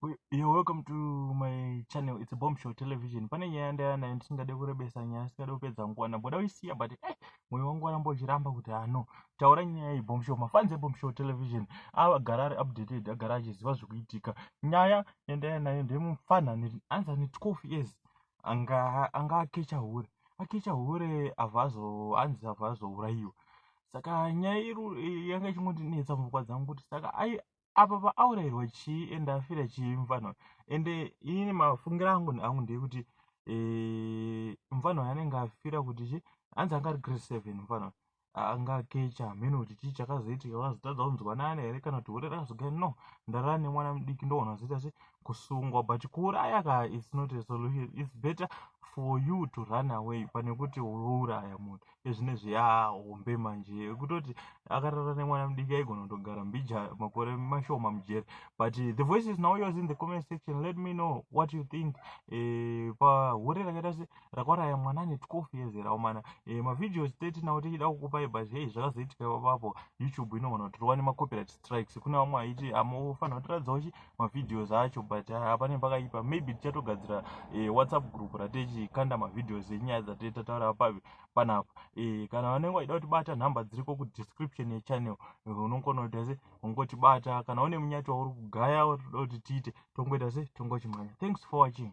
You're welcome to my channel. It's a Bombshell Television. Pane nyaya ndayana ndisingade kurebesa nyaya singade kupedza nguwa namboda kuisiya but moyo wangu warambochiramba kuti ano taura nyaya yeBombshell. Mafans eBombshell Television agara ari updated, agara achiziva zvikuitika. Nyaya yandaya nayo ndemufana anza ne 12 years anga Akecha Hure. Akecha Hure anzi avazouraiwa. Saka nyaya iri yanga ichingondinetsa mupfungwa dzangu kuti saka apa paaurayirwa chii ende afira chii mufana ende ini mafungiro angu ndekuti mufana yanenge afira kuti chi anzi anga ari grade 7 mufana anga Akecha mheno kuti chii chakazoitika vazotadza kunzwanana here kana kuti Hure rakazogara no ndarara nemwana mudiki ndoona zoita se kusungwa but kuuraya ka it's not a solution. It's better for you to run away pane kuti uuraya munhu ezvinezvi hombe manje ekutoti akarara nemwana mudiki aigona kutogara mbija makore mashoma mujeri. But the voice is now yours in the comment section. Let me know what you think pahure rakaita se rakauraya mwana ne 12 years raumana mavideos 30 nawo tichida kukupai but hey zvakazoitika papapo YouTube inogona kuti rova nemacopyright strikes. Kuna vamwe aiti amofanira kutiradzawo chi mavideos acho but hapane pakaipa. Maybe tichatogadzira WhatsApp group ratechikanda mavideos enyaya dzatataura panapa. Kana vanenge vachida kutibata nhamba dziriko kudescription yechannel unogona kuita se ungotibata kana une munyati wauri kugaya uri kuda kuti tiite tongoita se tongochimhanya. Thanks for watching.